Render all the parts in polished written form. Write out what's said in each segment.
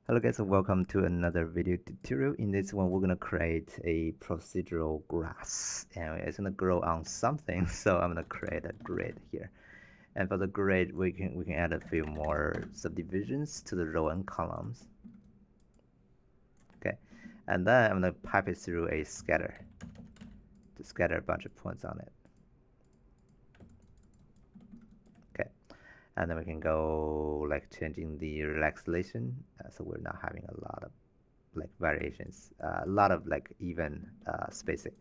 Hello guys, and welcome to another video tutorial. In this one, we're gonna create a procedural grass, and it's gonna grow on something. So I'm gonna create a grid here, and for the grid, we can add a few more subdivisions to the row and columns. Okay, and then I'm gonna pipe it through a scatter to scatter a bunch of points on it. Okay, and then we can go like changing the relaxation, so we're not having a lot of like variations, a lot of like even spacing.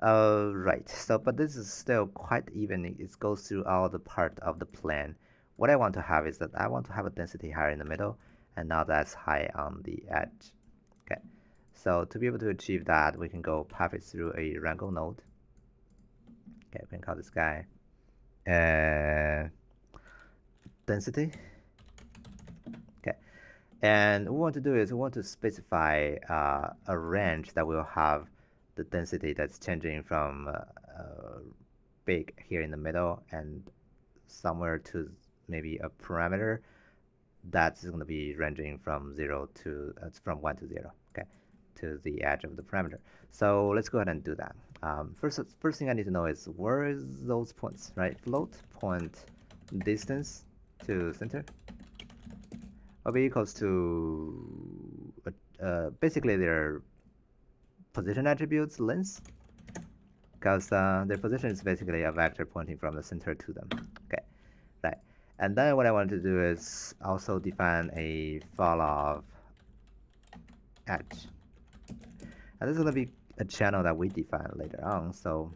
Right, so but this is still quite even. It goes through all the part of the plane. What I want to have is that I want to have a density higher in the middle and not as high on the edge. Okay, so to be able to achieve that, we can go pipe it through a wrangle node. Okay, we can call this guy uh, density. Okay, and what we want to do is we want to specify a range that will have the density that's changing from big here in the middle and somewhere to maybe a parameter that's going to be ranging from 0 to from 1 to 0, okay, to the edge of the parameter. So let's go ahead and do that. First thing I need to know is where is those points, right? Float point distance to center will be equals to basically their position attributes length, because their position is basically a vector pointing from the center to them. Okay, right. And then what I want to do is also define a fall off edge. And this is going to be a channel that we define later on. So,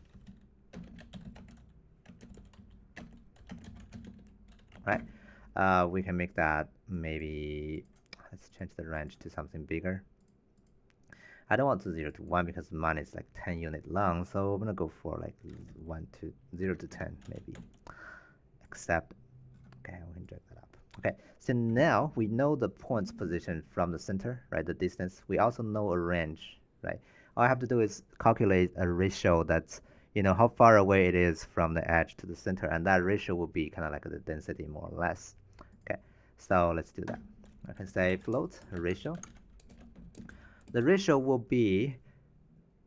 right, we can make that maybe, let's change the range to something bigger. I don't want to 0 to 1 because mine is like 10 unit long, so I'm gonna go for like 1 to 0 to 10 maybe. Except, okay, we can drag that up. Okay, so now we know the point's position from the center, right? The distance. We also know a range, right? All I have to do is calculate a ratio that's, how far away it is from the edge to the center, and that ratio will be kind of like the density more or less. Okay, so let's do that. I can say float ratio. The ratio will be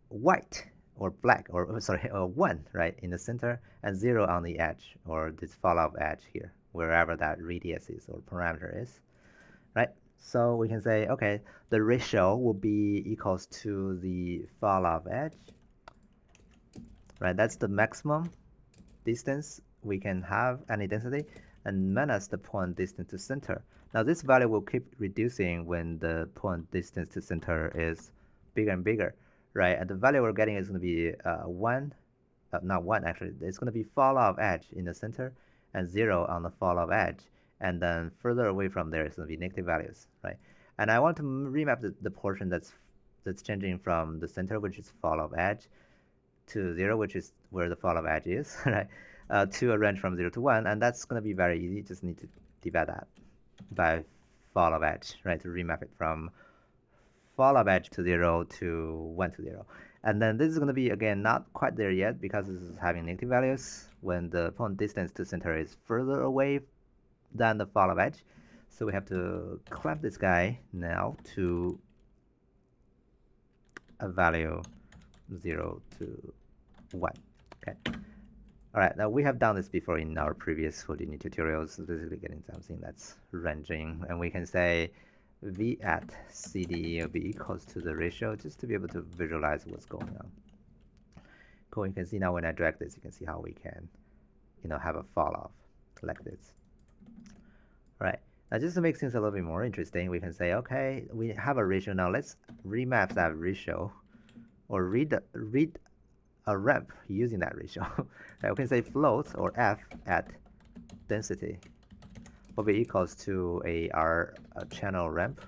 white or black or sorry, 1, right, in the center and 0 on the edge or this fall off edge here, wherever that radius is or parameter is, right? So we can say, okay, the ratio will be equals to the fall off edge, right? That's the maximum distance we can have any density and minus the point distance to center. Now this value will keep reducing when the point distance to center is bigger and bigger, right? And the value we're getting is going to be 1, not 1 actually, it's going to be fall off edge in the center and 0 on the fall off edge. And then further away from there is going to be negative values, right? And I want to remap the portion that's changing from the center, which is fall off edge, to 0, which is where the fall of edge is, right? To a range from 0 to 1, and that's going to be very easy. You just need to divide that by fall of edge, right? To remap it from fall of edge to 0 to 1 to 0. And then this is going to be, again, not quite there yet because this is having negative values when the point distance to center is further away than the fall of edge. So we have to clamp this guy now to a value 0 to 1. Okay. All right, now we have done this before in our previous Houdini tutorials, basically getting something that's ranging, and we can say v at cd will be equals to the ratio, just to be able to visualize what's going on. Cool, you can see now when I drag this, you can see how we can, have a fall off like this. All right, now just to make things a little bit more interesting, we can say, okay, we have a ratio now. Let's remap that ratio, or read a ramp using that ratio. We can say float or f at density will be equals to our channel ramp.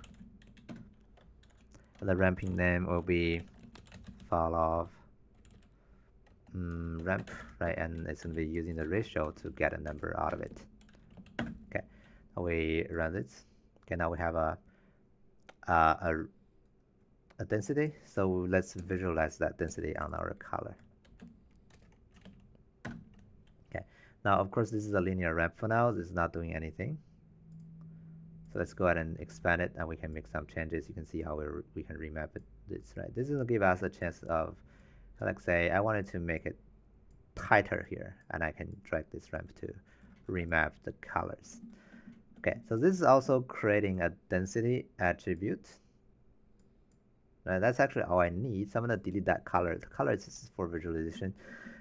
And the ramping name will be fall off ramp, right? And it's going to be using the ratio to get a number out of it. Okay, now we run this. Okay, now we have a density. So let's visualize that density on our color. Okay, now of course this is a linear ramp for now. This is not doing anything. So let's go ahead and expand it, and we can make some changes. You can see how we can remap it. This right. This is gonna give us a chance of, so like say I wanted to make it tighter here, and I can drag this ramp to remap the colors. Okay, so this is also creating a density attribute. That's actually all I need. So I'm gonna delete that color. The color is just for visualization.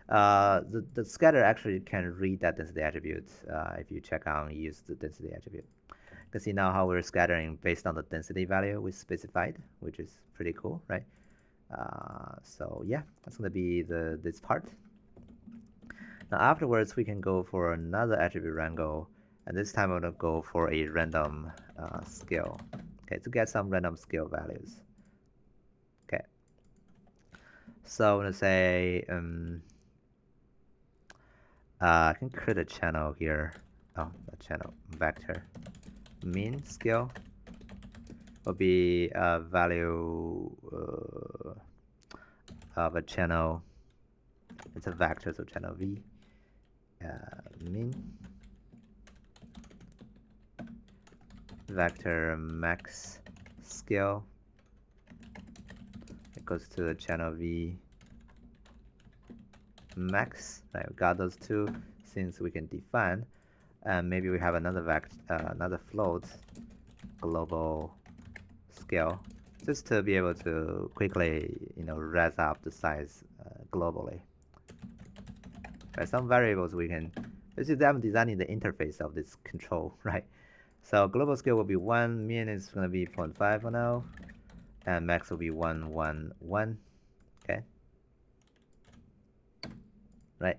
The scatter actually can read that density attribute if you check on use the density attribute. You can see now how we're scattering based on the density value we specified, which is pretty cool, right? So yeah, that's gonna be this part. Now afterwards, we can go for another attribute wrangle, and this time I'm gonna go for a random scale, okay, to get some random scale values. Okay, so I'm gonna say I can create a channel here. Oh, a channel vector mean scale will be a value of a channel. It's a vector, so channel V mean vector max scale. It goes to the channel V max. Right, we got those two since we can define, and maybe we have another vector, another float global scale, just to be able to quickly, raise up the size globally. Right, some variables we can. This is them designing the interface of this control, right? So global scale will be 1, mean is going to be 0.5 for now, and max will be 1, 1, 1. Okay. Right.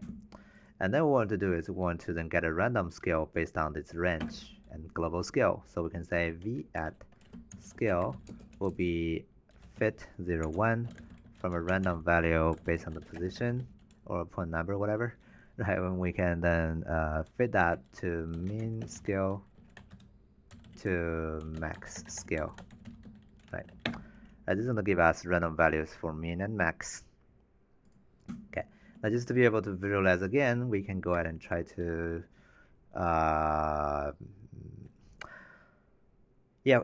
And then what we want to do is we want to then get a random scale based on this range and global scale. So we can say v at scale will be fit 0, 1 from a random value based on the position or a point number, whatever. Right, when we can then fit that to mean scale to max scale. Right. This is going to give us random values for mean and max. Okay. Now just to be able to visualize again, we can go ahead and try to yeah,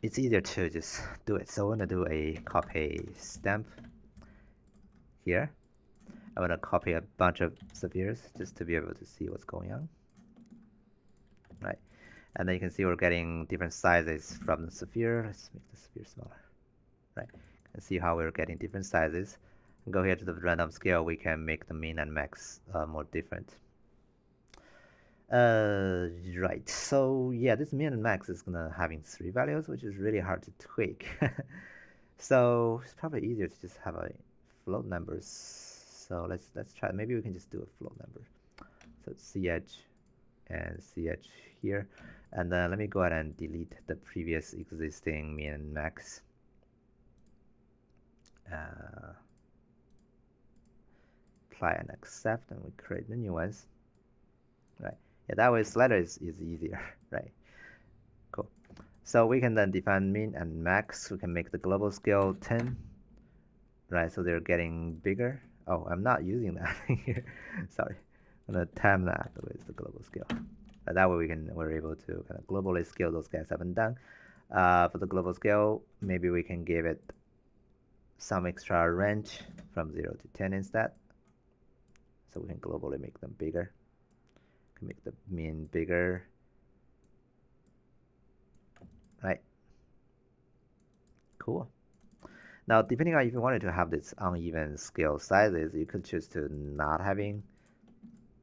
it's easier to just do it. So I'm going to do a copy stamp here. I'm going to copy a bunch of spheres just to be able to see what's going on. Right. And then you can see we're getting different sizes from the sphere. Let's make the sphere smaller. Right. And see how we're getting different sizes. Go here to the random scale. We can make the mean and max more different. Right. So yeah, this min and max is gonna having 3 values, which is really hard to tweak. So it's probably easier to just have a float numbers. So let's try. Maybe we can just do a float number. So ch and ch here, and then let me go ahead and delete the previous existing min and max. Apply and accept, and we create the new ones. Right. Yeah, that way slider is easier, right? Cool. So we can then define min and max. We can make the global scale 10, right? So they're getting bigger. Oh, I'm not using that here. Sorry. I'm gonna time that with the global scale. But that way we're able to kind of globally scale those guys up and down. For the global scale, maybe we can give it some extra range from 0 to 10 instead. So we can globally make them bigger. Make the mean bigger, right? Cool. Now, depending on if you wanted to have this uneven scale sizes, you could choose to not having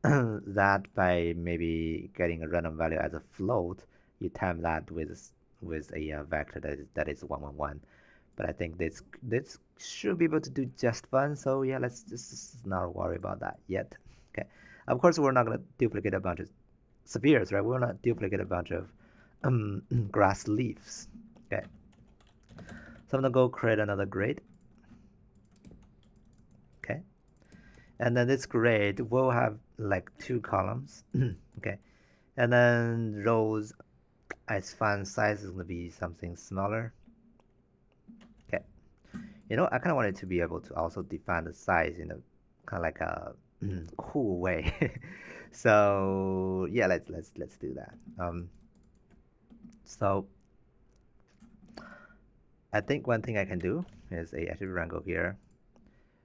that by maybe getting a random value as a float. You time that with a vector that is 1, 1, 1. But I think this should be able to do just fine. So yeah, let's just not worry about that yet. Okay. Of course, we're not going to duplicate a bunch of spheres, right? We're not duplicate a bunch of grass leaves. Okay. So I'm going to go create another grid. Okay. And then this grid will have like 2 columns. Okay. And then rows as font size is going to be something smaller. Okay. I kind of wanted to be able to also define the size in a kind of like a cool way. So yeah, let's do that. So I think one thing I can do is a attribute rangle here.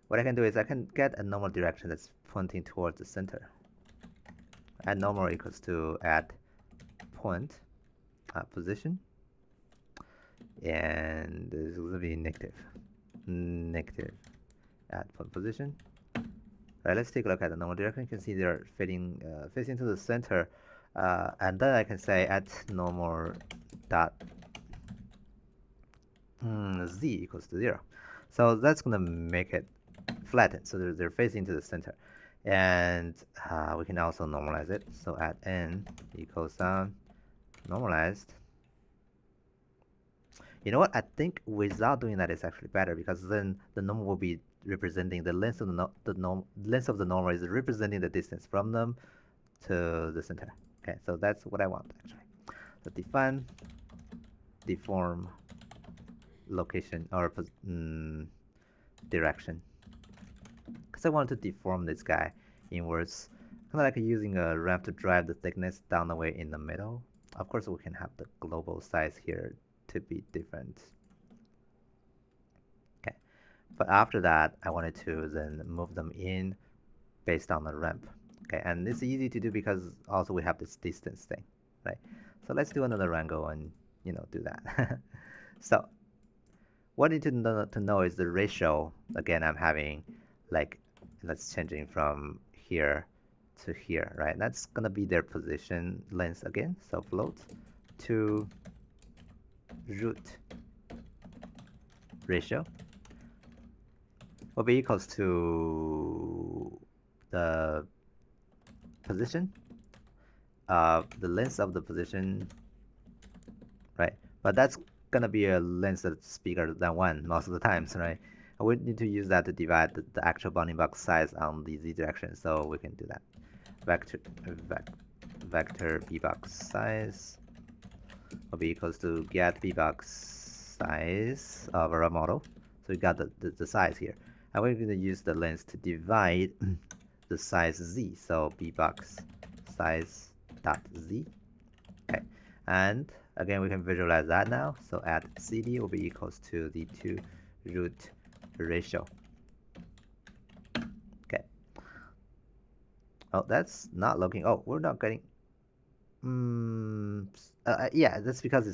What I can do is I can get a normal direction that's pointing towards the center. Add normal equals to add point position, and this is going to be negative add point position. Right, let's take a look at the normal direction. You can see they're facing to the center, and then I can say at normal dot z equals to 0. So that's gonna make it flatten, so they're facing to the center. And we can also normalize it. So at n equals normalized. You know what? I think without doing that is actually better, because then the normal will be representing the length of length of the normal is representing the distance from them to the center. Okay, so that's what I want actually. So define deform location or direction, because I want to deform this guy inwards, kind of like using a ramp to drive the thickness down the way in the middle. Of course, we can have the global size here to be different. Okay, but after that, I wanted to then move them in based on the ramp. Okay, and it's easy to do because also we have this distance thing, right? So let's do another wrangle and do that. So what I need to know is the ratio. Again, I'm having like, let's changing from here to here, right? That's gonna be their position length again. So float to root ratio will be equals to the position of the length of the position, right? But that's gonna be a length that's bigger than 1 most of the times, right? We need to use that to divide the actual bounding box size on the z direction, so we can do that. Vector bbox size will be equals to get bbox size of our model. So we got the size here, and we're going to use the length to divide the size z. So bbox size dot z. Okay, and again we can visualize that now. So at cd will be equals to the to root ratio. Okay. Oh, that's not looking. Oh, we're not getting. Yeah, that's because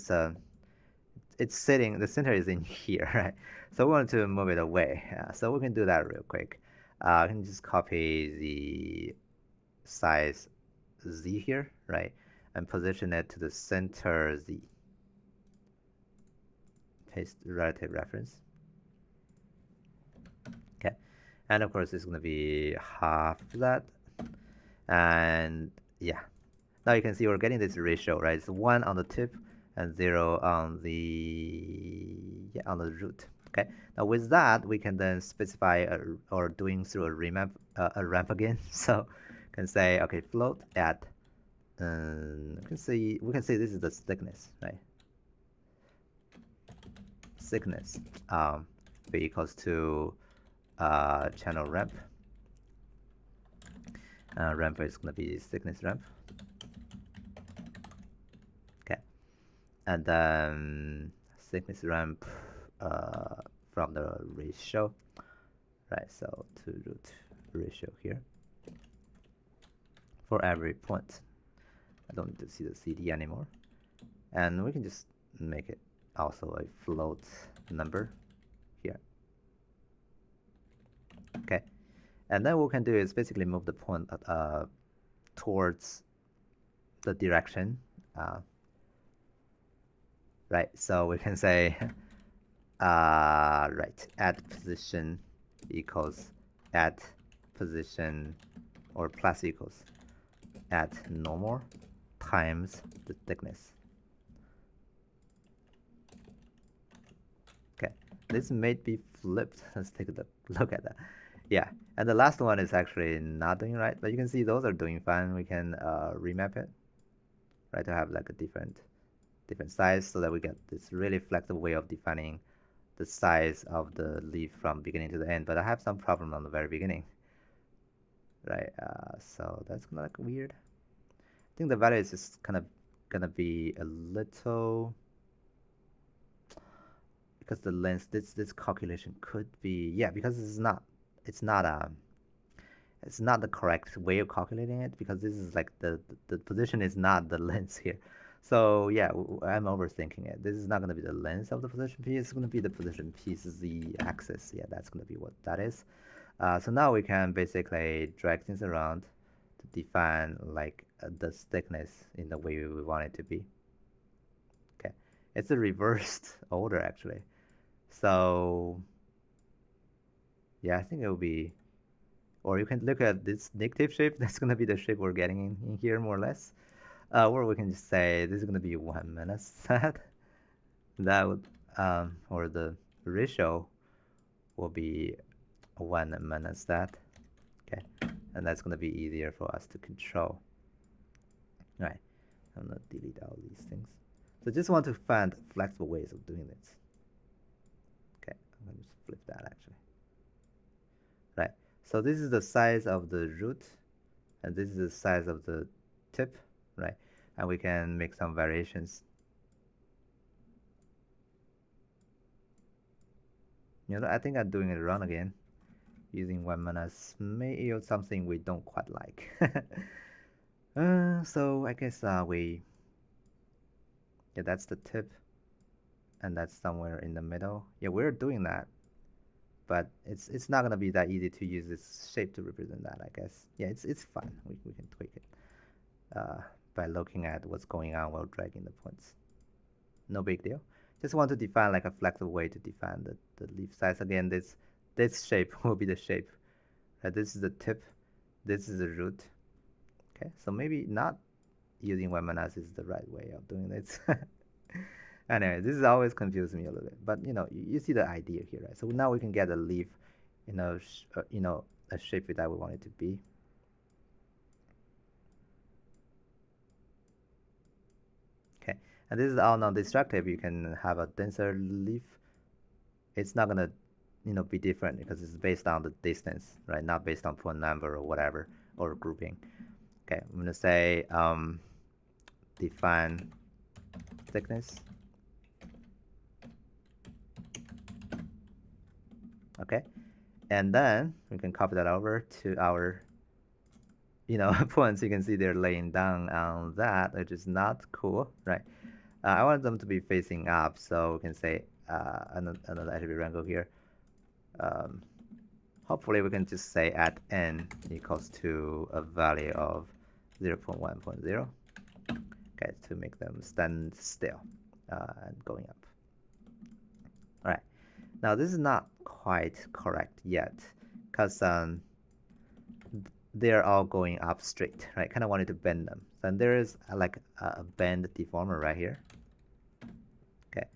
it's sitting. The center is in here, right? So we want to move it away. So we can do that real quick. I can just copy the size z here, right, and position it to the center z. Paste relative reference. Okay, and of course it's going to be half that, and yeah, now you can see we're getting this ratio, right? It's 1 on the tip and 0 on the root. Okay, now with that we can then specify or doing through a ramp again. So can say, okay, float at we can say this is the thickness, right? Thickness be equals to channel ramp. Ramp is going to be thickness ramp. Okay, and then thickness ramp from the ratio, right? So to root ratio here for every point. I don't need to see the CD anymore, and we can just make it also a float number here. Okay, and then what we can do is basically move the point towards the direction, right? So we can say right, at position equals at position, or plus equals at normal times the thickness. Okay, this may be flipped. Let's take a look at that. Yeah, and the last one is actually not doing right, but you can see those are doing fine. We can remap it, right, to have like a different size, so that we get this really flexible way of defining the size of the leaf from beginning to the end. But I have some problem on the very beginning, right? So that's kind of like weird. I think the value is just kind of gonna be a little, because the length, this calculation could be, yeah, because it's not it's not the correct way of calculating it, because this is like the position is not the length here. So yeah, I'm overthinking it. This is not going to be the length of the position piece. It's going to be the position piece z axis. Yeah, that's going to be what that is. So now we can basically drag things around to define like the thickness in the way we want it to be. Okay, it's a reversed order actually. So yeah, I think it will be, or you can look at this negative shape. That's going to be the shape we're getting in here more or less. Or we can just say this is going to be 1 minus that. That would, or the ratio will be 1 minus that. Okay, and that's going to be easier for us to control. All right, I'm going to delete all these things. So just want to find flexible ways of doing this. Okay, I'm going to just flip that actually. Right, so this is the size of the root, and this is the size of the tip, right? And we can make some variations. You know, I think I'm doing it wrong again. Using 1 minus may yield something we don't quite like. So I guess yeah, that's the tip, and that's somewhere in the middle. Yeah, we're doing that, but it's not gonna be that easy to use this shape to represent that, I guess. Yeah, it's fine. We can tweak it by looking at what's going on while dragging the points. No big deal. Just want to define like a flexible way to define the leaf size. Again, this shape will be the shape. This is the tip. This is the root. Okay, so maybe not using 1 minus is the right way of doing this. Anyway, this is always confusing me a little bit, but you know, you see the idea here, right? So now we can get a leaf, you know, a shape that we want it to be. Okay, and this is all non-destructive. You can have a denser leaf. It's not gonna, you know, be different because it's based on the distance, right? Not based on point number or whatever or grouping. Okay, I'm gonna say define thickness. Okay, and then we can copy that over to our, you know, points. You can see they're laying down on that, which is not cool, right? I want them to be facing up, so we can say another attribute wrangle here. Hopefully we can just say at n equals to a value of 0.1.0. Okay, to make them stand still and going up. All right, now this is not quite correct yet because they're all going up straight, right? Kind of wanted to bend them. Then there is like a bend deformer right here. Okay,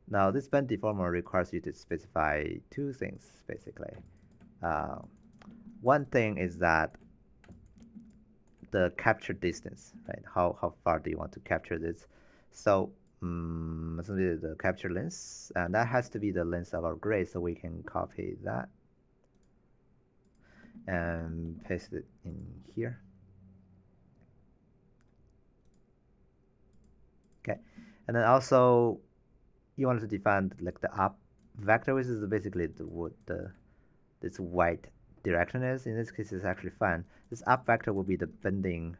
now this bend deformer requires you to specify two things basically. One thing is that the capture distance, right? How far do you want to capture this? So the capture length, and that has to be the length of our grid, so we can copy that and paste it in here. Okay, and then also you want to define like the up vector, which is basically what this white direction is. In this case, it's actually fine. This up vector will be the bending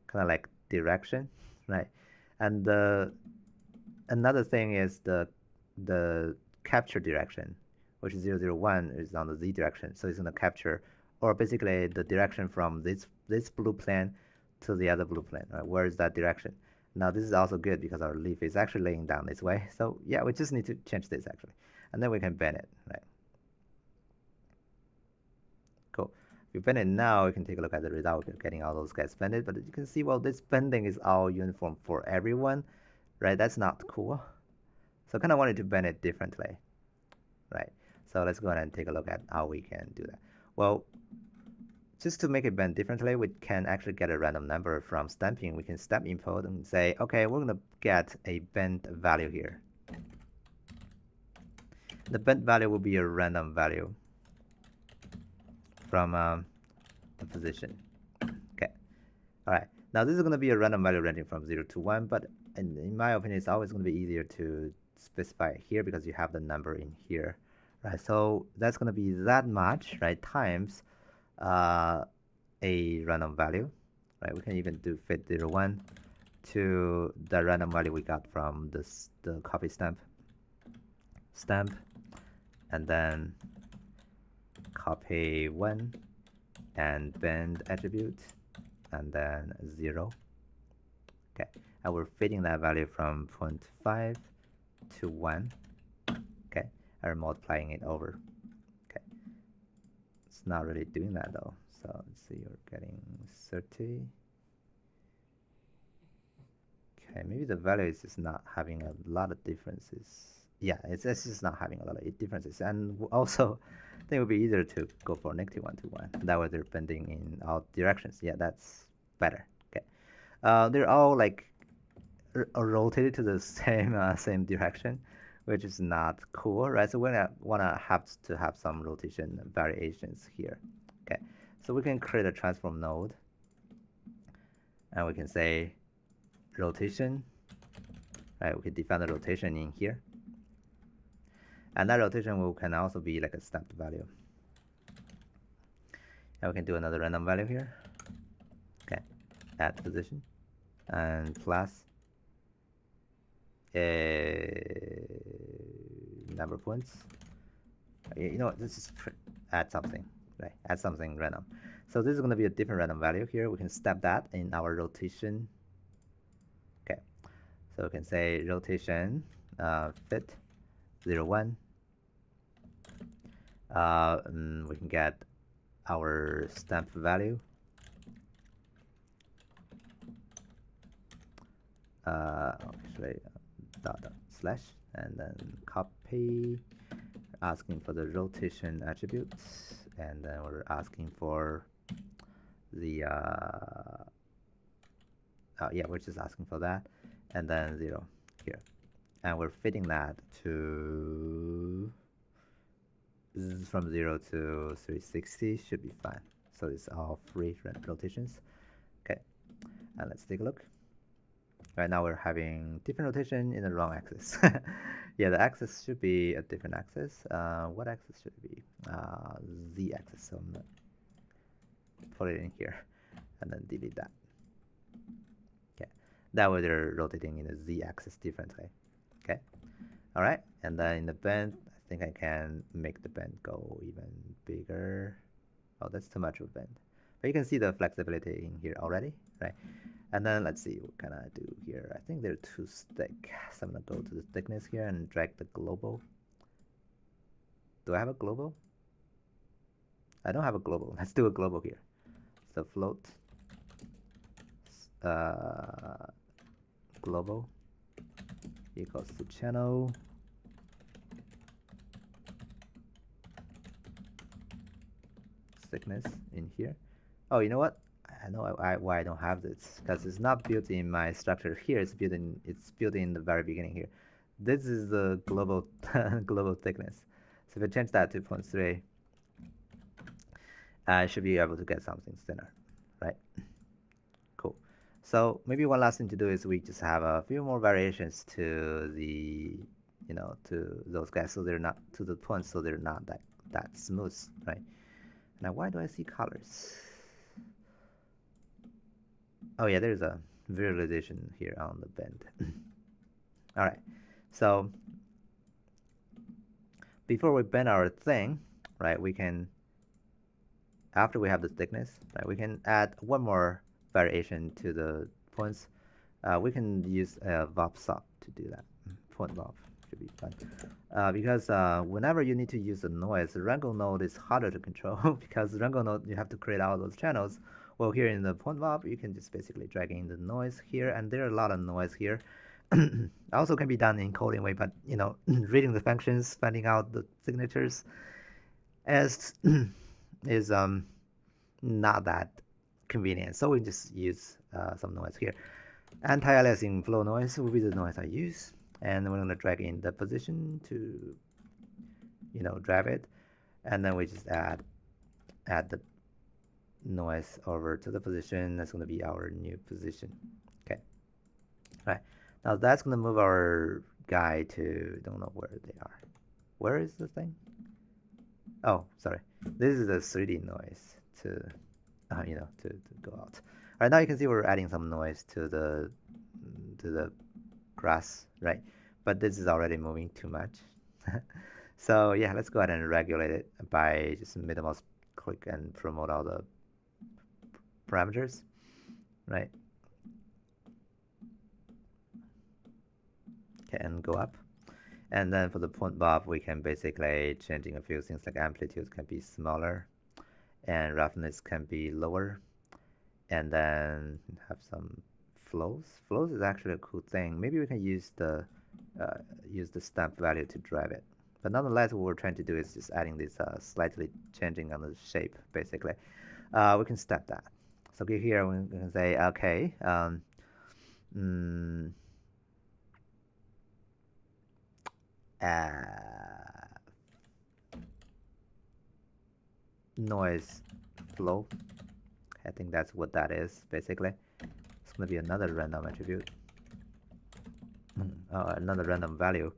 kind of like direction, right? And another thing is the capture direction, which is 001 is on the z direction, so it's going to capture, or basically the direction from this blue plane to the other blue plane, right? Where is that direction? Now this is also good because our leaf is actually laying down this way, so yeah, we just need to change this actually, and then we can bend it, right? Cool. If you bend it now, you can take a look at the result. We're getting all those guys bended, but you can see, well, this bending is all uniform for everyone, right? That's not cool. So I kind of wanted to bend it differently, right? So let's go ahead and take a look at how we can do that. Well, just to make it bend differently, we can actually get a random number from stamping. We can stamp input and say, okay, we're going to get a bend value here. The bend value will be a random value from the position. Okay. All right. Now this is going to be a random value ranging from 0 to 1, but in my opinion, it's always going to be easier to specify it here because you have the number in here, right? So that's going to be that much, right, times a random value, right? We can even do fit 0, 1 to the random value we got from the copy stamp, and then copy 1 and bend attribute, and then 0. Okay, and we're fitting that value from 0.5 to 1. Okay, and multiplying it over. Okay, it's not really doing that though. So let's see, you're getting 30. Okay, maybe the value is just not having a lot of differences. Yeah, it's just not having a lot of differences. And also, I think it would be easier to go for -1 to 1. That way they're bending in all directions. Yeah, that's better. Okay. They're all like rotated to the same direction, which is not cool, right? So we're gonna wanna have to have some rotation variations here. Okay, so we can create a transform node, and we can say rotation, right? We can define the rotation in here, and that rotation can also be like a stamped value. And we can do another random value here. Okay, add position and plus a number of points. You know what, let's just add something, right? Add something random. So this is going to be a different random value here. We can step that in our rotation. Okay, so we can say rotation fit 0, 1. We can get our stamp value. Actually, dot slash, and then copy, asking for the rotation attributes, and then we're asking for the yeah, we're just asking for that, and then 0 here, and we're fitting that to from 0 to 360 should be fine. So it's all free rotations. Okay, and let's take a look. Right now we're having different rotation in the wrong axis. Yeah, the axis should be a different axis. What axis should it be? Z axis. So I'm gonna put it in here and then delete that. Okay, that way they're rotating in the Z axis differently. Okay, all right, and then in the bend, I think I can make the bend go even bigger. Oh, that's too much of a bend. But you can see the flexibility in here already, right? And then let's see, what can I do here? I think they're too thick. So I'm gonna go to the thickness here and drag the global. Do I have a global? I don't have a global. Let's do a global here. So float global equals to channel thickness in here. Oh, you know what? I know why I don't have this, because it's not built in my structure here. It's built in the very beginning here. This is the global global thickness. So if I change that to 0.3, I should be able to get something thinner, right? Cool. So maybe one last thing to do is we just have a few more variations to the, to those guys, so they're not to the points, so they're not that smooth, right? Now, why do I see colors? Oh yeah, there's a visualization here on the bend. All right, so before we bend our thing, right, we can, after we have the thickness, right, we can add one more variation to the points. We can use a VOP sop to do that. Point VOP should be fun. Because whenever you need to use a noise, the wrangle node is harder to control because the wrangle node, you have to create all those channels. Well, here in the point VOP, you can just basically drag in the noise here, and there are a lot of noise here. Also can be done in coding way, but reading the functions, finding out the signatures is not that convenient. So we just use some noise here. Anti-aliasing flow noise will be the noise I use, and we're gonna drag in the position to drive it, and then we just add the noise over to the position. That's going to be our new position. Okay. Right. Now that's going to move our guy to, don't know where they are. Where is the thing? Oh, sorry. This is the 3D noise to, to go out. All right, now you can see we're adding some noise to the grass, right? But this is already moving too much. So yeah, let's go ahead and regulate it by just minimal click and promote all the parameters, right? Okay, and go up. And then for the point bob, we can basically changing a few things like amplitude can be smaller and roughness can be lower. And then have some flows. Flows is actually a cool thing. Maybe we can use the stamp value to drive it. But nonetheless, what we're trying to do is just adding this slightly changing on the shape, basically. We can step that. So here we can say, okay, mm, noise flow. I think that's what that is, basically. It's going to be another random attribute. Another random value,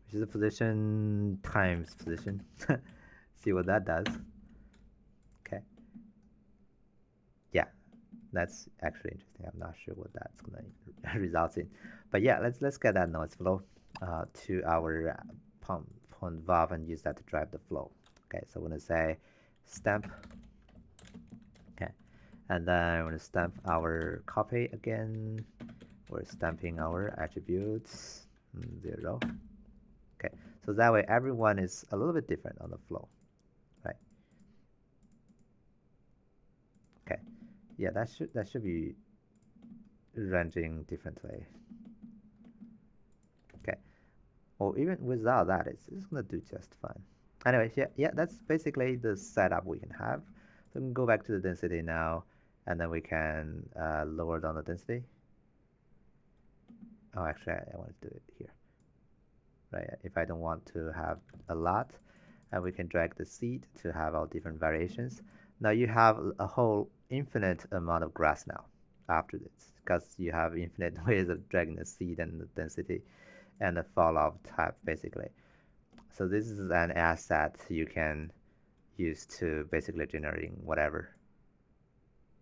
which is the position times position. See what that does. Okay. Yeah, that's actually interesting. I'm not sure what that's gonna result in, but yeah, let's get that noise flow to our point valve and use that to drive the flow. Okay, so we're gonna say stamp. Okay, and then we're gonna stamp our copy again. We're stamping our attributes 0. Okay, so that way everyone is a little bit different on the flow, right? Okay, yeah, that should be ranging differently. Okay, or even without that, it's gonna do just fine. Anyway, yeah, that's basically the setup we can have. So we can go back to the density now, and then we can lower down the density. Oh, actually, I want to do it here, right? If I don't want to have a lot, and we can drag the seed to have all different variations. Now you have a whole infinite amount of grass now after this, because you have infinite ways of dragging the seed and the density and the fall off type basically. So this is an asset you can use to basically generating whatever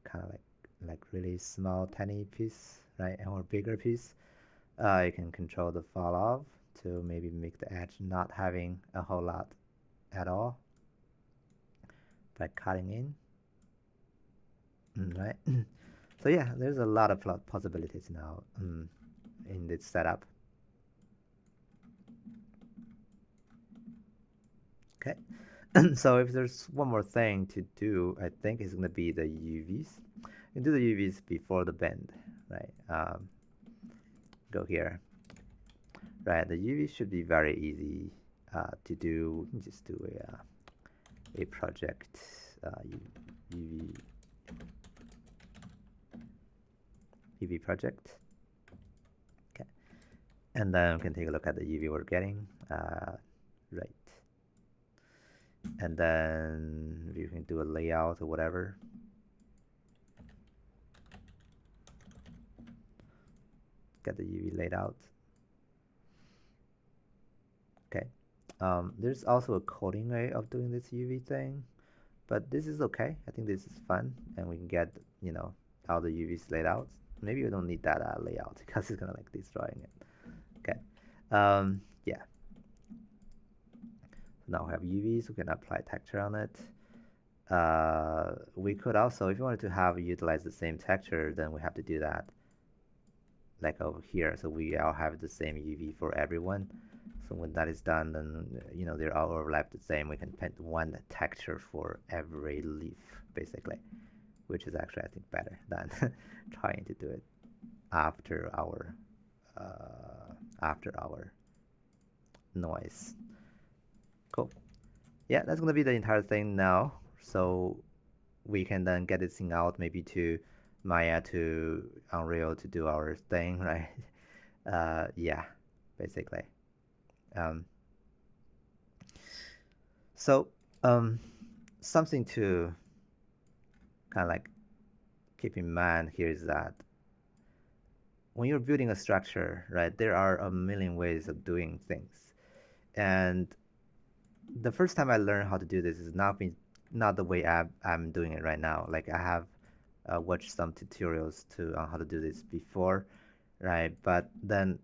kind of like really small tiny piece, right, or bigger piece. You can control the fall off to maybe make the edge not having a whole lot at all by cutting in, right? So yeah, there's a lot of possibilities now in this setup. Okay, so if there's one more thing to do, I think it's gonna be the UVs. You do the UVs before the bend, right? Go here, right? The UV should be very easy to do. Just do a project UV project. Okay, and then we can take a look at the UV we're getting. Right, and then you can do a layout or whatever. Get the UV laid out. Okay. There's also a coding way of doing this UV thing, but this is okay. I think this is fun, and we can get, all the UVs laid out. Maybe we don't need that layout because it's gonna like destroying it. Okay. Yeah. Now we have UVs. We can apply texture on it. We could also, if you wanted to utilize the same texture, then we have to do that like over here. So we all have the same UV for everyone. So when that is done, then they're all overlapped the same. We can paint one texture for every leaf, basically, which is actually I think better than trying to do it after our noise. Cool. Yeah, that's gonna be the entire thing now. So we can then get this thing out maybe to Maya to Unreal to do our thing, right? Yeah, basically. Um, so something to kind of like keep in mind here is that when you're building a structure, right, there are a million ways of doing things. And the first time I learned how to do this is not the way I'm doing it right now. Like I have watched some tutorials to on how to do this before, right? But then,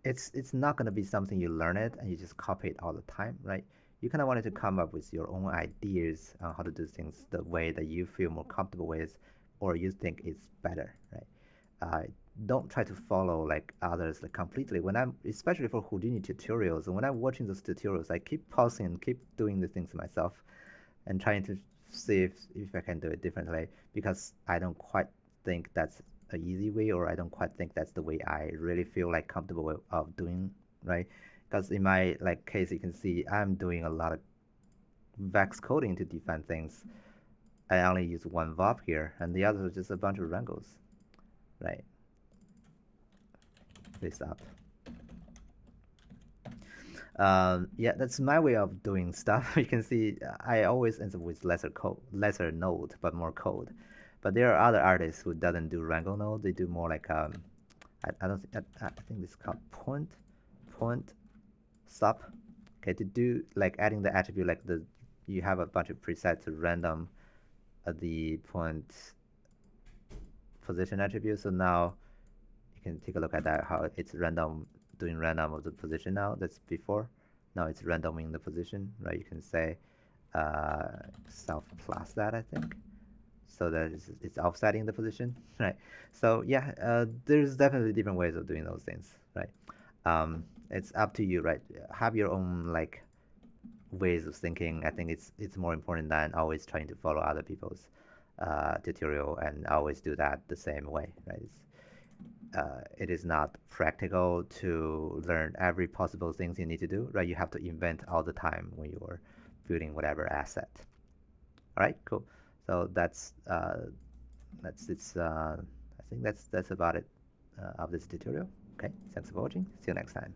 it's not going to be something you learn it and you just copy it all the time, right? You kind of wanted to come up with your own ideas on how to do things the way that you feel more comfortable with or you think is better, right? uh, don't try to follow like others like completely. When I'm especially for Houdini tutorials, when I'm watching those tutorials, I keep pausing and keep doing the things myself and trying to see if I can do it differently because I don't quite think that's a easy way or I don't quite think that's the way I really feel like comfortable of doing, right? Because in my like case, you can see I'm doing a lot of vex coding to define things. I only use one VOP here, and the other is just a bunch of wrangles, right? This up. Yeah, that's my way of doing stuff. You can see I always end up with lesser code, lesser node, but more code. But there are other artists who doesn't do wrangle node. They do more like I don't think I think this is called point sup. Okay, to do like adding the attribute like the you have a bunch of presets to random the point position attribute. So now you can take a look at that how it's random doing random of the position now. That's before. Now it's randoming the position, right? You can say uh, self plus that, I think, so that it's offsetting the position, right? So yeah, there's definitely different ways of doing those things, right? It's up to you, right? Have your own like ways of thinking. I think it's more important than always trying to follow other people's tutorial and always do that the same way, right? It is not practical to learn every possible things you need to do, right? You have to invent all the time when you're building whatever asset. All right, cool. So that's it's. I think that's about it of this tutorial. Okay, thanks for watching. See you next time.